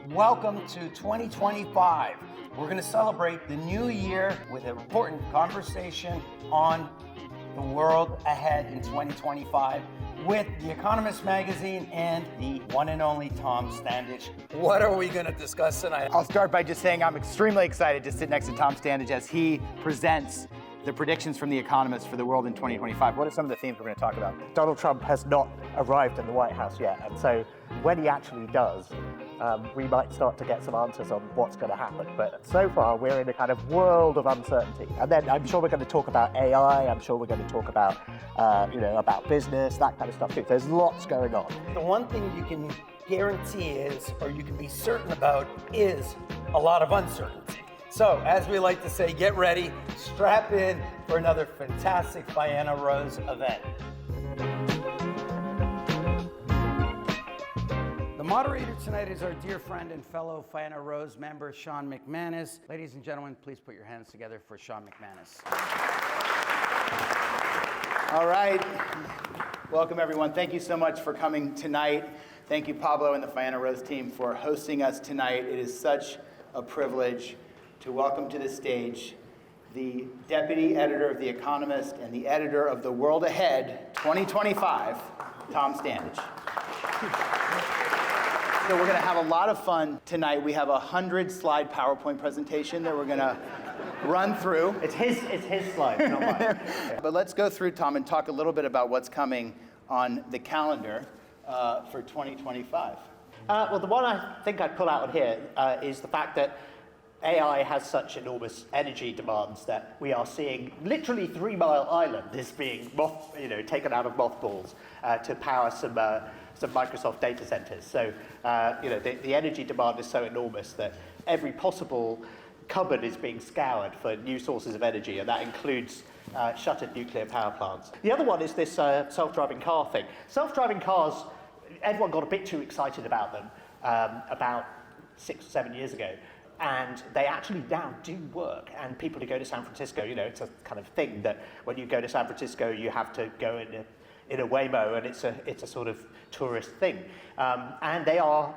Welcome to 2025. We're going to celebrate the new year with an important conversation on the world ahead in 2025 with the Economist magazine and the one and only Tom Standage. What are we going to discuss tonight? I'll start by just saying I'm extremely excited to sit next to Tom Standage as he presents the predictions from The Economist for the world in 2025. What are some of the themes we're going to talk about? Donald Trump has not arrived in the White House yet, and so when he actually does, we might start to get some answers on what's going to happen. But so far, we're in a kind of world of uncertainty. And then I'm sure we're going to talk about AI. I'm sure we're going to talk about, about business, that kind of stuff too. There's lots going on. The one thing you can guarantee is, or you can be certain about, is a lot of uncertainty. So, as we like to say, get ready, strap in for another fantastic Faena Rose event. The moderator tonight is our dear friend and fellow Faena Rose member, Sean McManus. Ladies and gentlemen, please put your hands together for Sean McManus. All right. Welcome, everyone. Thank you so much for coming tonight. Thank you, Pablo and the Faena Rose team, for hosting us tonight. It is such a privilege to welcome to the stage the deputy editor of The Economist and the editor of The World Ahead 2025, Tom Standage. So we're going to have a lot of fun tonight. We have a 100-slide PowerPoint presentation that we're going to run through. It's his slide, not mine. But let's go through, Tom, and talk a little bit about what's coming on the calendar for 2025. Well, the one I think I'd pull out on here is the fact that AI has such enormous energy demands that we are seeing literally 3 Mile Island is being taken out of mothballs to power some Microsoft data centers. So the energy demand is so enormous that every possible cupboard is being scoured for new sources of energy, and that includes shuttered nuclear power plants. The other one is this self-driving car thing. Self-driving cars, everyone got a bit too excited about them about 6 or 7 years ago. And they actually now do work. And people who go to San Francisco, it's a kind of thing that when you go to San Francisco, you have to go in a Waymo, and it's a sort of tourist thing. And they are,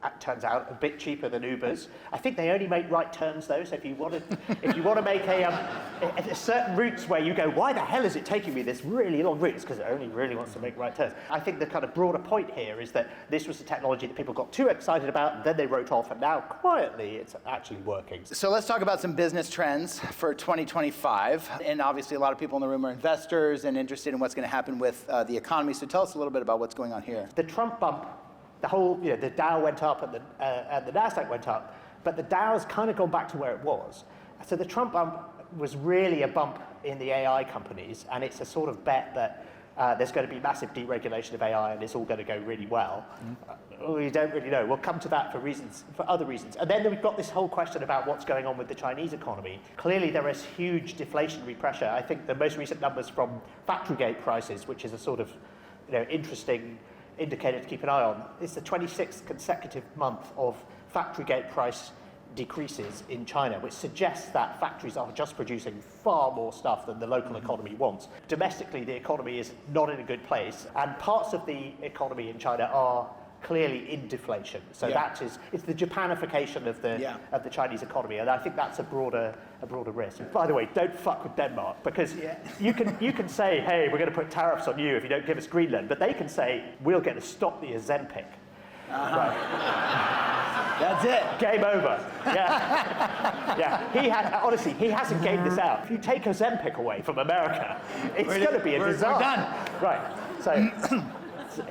it turns out, a bit cheaper than Uber's. I think they only make right turns though. So if you want to make a certain routes where you go, why the hell is it taking me this really long route? It's because it only really wants to make right turns. I think the kind of broader point here is that this was a technology that people got too excited about, and then they wrote off, and now quietly it's actually working. So let's talk about some business trends for 2025. And obviously a lot of people in the room are investors and interested in what's going to happen with the economy. So tell us a little bit about what's going on here. The Trump bump, the whole, the Dow went up and the NASDAQ went up, but the Dow's kind of gone back to where it was. So the Trump bump was really a bump in the AI companies, and it's a sort of bet that there's going to be massive deregulation of AI and it's all going to go really well. We don't really know. We'll come to that for other reasons. And then we've got this whole question about what's going on with the Chinese economy. Clearly there is huge deflationary pressure. I think the most recent numbers from factory gate prices, which is a sort of interesting indicator to keep an eye on. It's the 26th consecutive month of factory gate price decreases in China, which suggests that factories are just producing far more stuff than the local economy wants. Domestically, the economy is not in a good place, and parts of the economy in China are clearly in deflation. So it's the Japanification of the Chinese economy, and I think that's a broader risk. And by the way, don't fuck with Denmark, because you can say, hey, we're going to put tariffs on you if you don't give us Greenland, but they can say we're going to stop the Ozempic. Right. That's it. Game over. Yeah. Honestly, he hasn't gamed this out. If you take Ozempic away from America, it's going to be a disaster. We're done. Right. So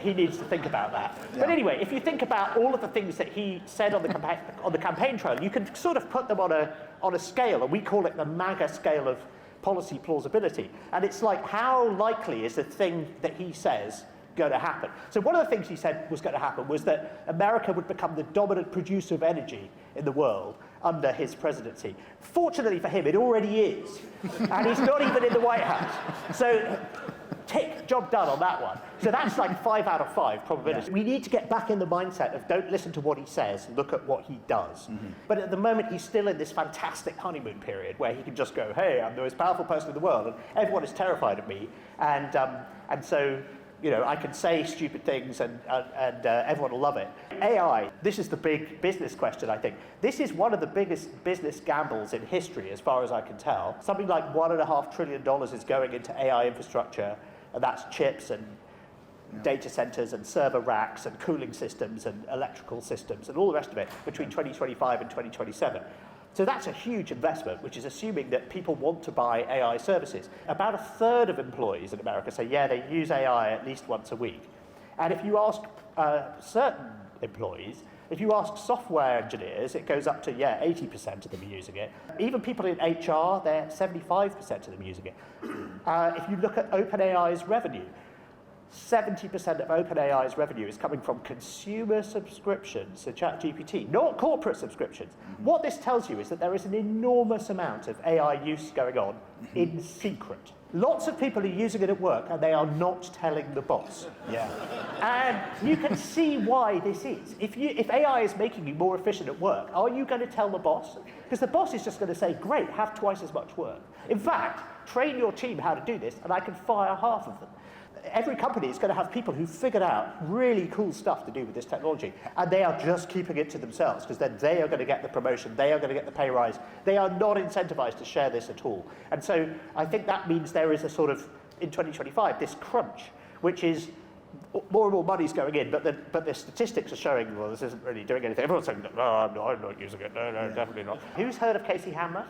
he needs to think about that. Yeah. But anyway, if you think about all of the things that he said on the campaign trail, you can sort of put them on a scale, and we call it the MAGA scale of policy plausibility. And it's like, how likely is the thing that he says going to happen? So one of the things he said was going to happen was that America would become the dominant producer of energy in the world under his presidency. Fortunately for him, it already is. And he's not even in the White House. So tick, job done on that one. So that's like 5 out of 5 probability. Yeah. We need to get back in the mindset of don't listen to what he says, look at what he does. Mm-hmm. But at the moment, he's still in this fantastic honeymoon period where he can just go, hey, I'm the most powerful person in the world, and everyone is terrified of me. And so I can say stupid things and everyone will love it. AI, this is the big business question, I think. This is one of the biggest business gambles in history, as far as I can tell. Something like $1.5 trillion is going into AI infrastructure, and that's chips and data centers and server racks and cooling systems and electrical systems and all the rest of it between 2025 and 2027. So that's a huge investment, which is assuming that people want to buy AI services. About a third of employees in America say, yeah, they use AI at least once a week. And if you ask certain employees, if you ask software engineers, it goes up to, 80% of them are using it. Even people in HR, 75% of them are using it. If you look at OpenAI's revenue, 70% of OpenAI's revenue is coming from consumer subscriptions to ChatGPT, not corporate subscriptions. What this tells you is that there is an enormous amount of AI use going on in secret. Lots of people are using it at work and they are not telling the boss. Yeah. And you can see why this is. If AI is making you more efficient at work, are you going to tell the boss? Because the boss is just going to say, great, have twice as much work. In fact, train your team how to do this and I can fire half of them. Every company is going to have people who figured out really cool stuff to do with this technology, and they are just keeping it to themselves, because then they are going to get the promotion, they are going to get the pay rise. They are not incentivized to share this at all. And so I think that means there is a sort of, in 2025, this crunch, which is more and more money's going in, but the statistics are showing, well, this isn't really doing anything. Everyone's saying, no, I'm not using it. No, definitely not. Who's heard of Casey Hammer?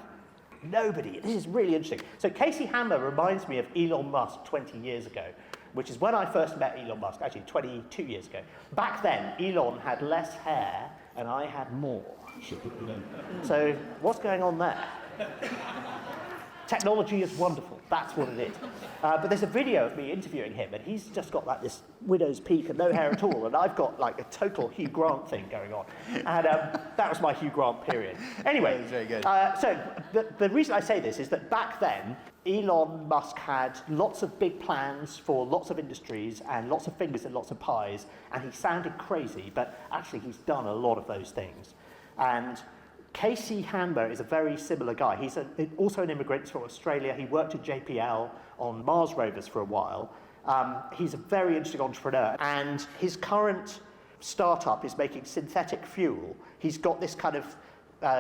Nobody. This is really interesting. So Casey Hammer reminds me of Elon Musk 20 years ago, which is when I first met Elon Musk, actually 22 years ago. Back then, Elon had less hair and I had more. So what's going on there? Technology is wonderful, that's what it is. But there's a video of me interviewing him, and he's just got like this widow's peak and no hair at all, and I've got like a total Hugh Grant thing going on. And that was my Hugh Grant period. Anyway, very good. So the reason I say this is that back then, Elon Musk had lots of big plans for lots of industries and lots of fingers in lots of pies, and he sounded crazy, but actually he's done a lot of those things. And Casey Hammer is a very similar guy. He's also an immigrant from Australia. He worked at JPL on Mars rovers for a while. He's a very interesting entrepreneur, and his current startup is making synthetic fuel. He's got this kind of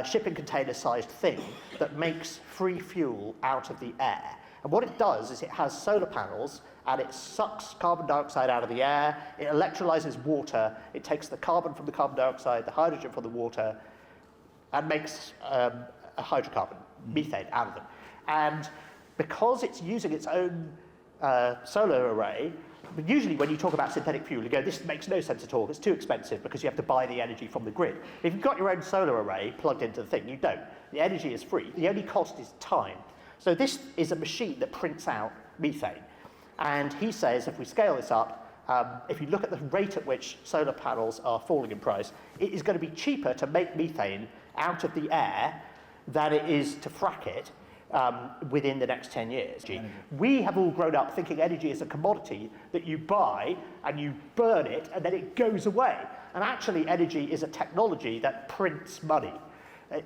shipping container-sized thing that makes free fuel out of the air. And what it does is it has solar panels, and it sucks carbon dioxide out of the air, it electrolyzes water, it takes the carbon from the carbon dioxide, the hydrogen from the water, and makes a hydrocarbon, methane, out of them. And because it's using its own solar array, but usually when you talk about synthetic fuel, you go, this makes no sense at all, it's too expensive because you have to buy the energy from the grid. If you've got your own solar array plugged into the thing, you don't. The energy is free. The only cost is time. So this is a machine that prints out methane. And he says if we scale this up, if you look at the rate at which solar panels are falling in price, it is going to be cheaper to make methane out of the air than it is to frack it within the next 10 years. We have all grown up thinking energy is a commodity that you buy and you burn it and then it goes away. And actually energy is a technology that prints money.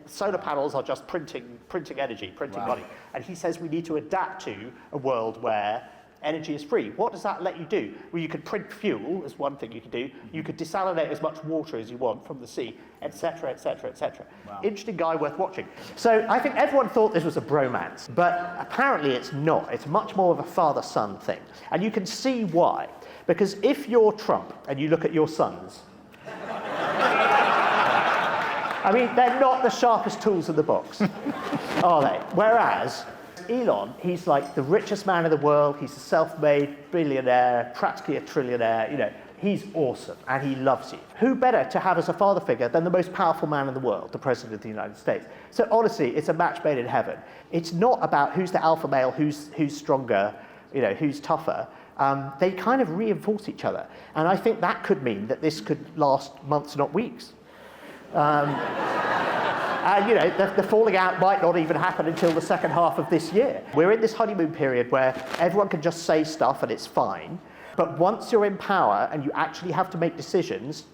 Solar panels are just printing energy, printing money. And he says we need to adapt to a world where energy is free. What does that let you do? Well, you could print fuel, is one thing you could do. You could desalinate as much water as you want from the sea, etc., etc., etc. Interesting guy, worth watching. So I think everyone thought this was a bromance, but apparently it's not. It's much more of a father-son thing. And you can see why. Because if you're Trump and you look at your sons, I mean, they're not the sharpest tools in the box, are they? Whereas Elon, he's like the richest man in the world. He's a self-made billionaire, practically a trillionaire. You know, he's awesome and he loves you. Who better to have as a father figure than the most powerful man in the world, the President of the United States? So honestly, it's a match made in heaven. It's not about who's the alpha male, who's stronger, you know, who's tougher. They kind of reinforce each other. And I think that could mean that this could last months, not weeks. And you know, the falling out might not even happen until the second half of this year. We're in this honeymoon period where everyone can just say stuff and it's fine. But once you're in power and you actually have to make decisions,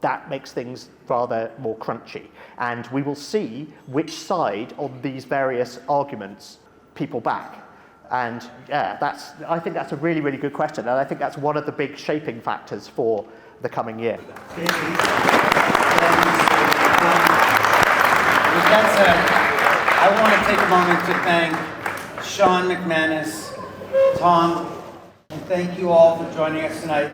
that makes things rather more crunchy. And we will see which side on these various arguments people back. And yeah, I think that's a really, really good question. And I think that's one of the big shaping factors for the coming year. With that said, I want to take a moment to thank Sean McManus, Tom, and thank you all for joining us tonight.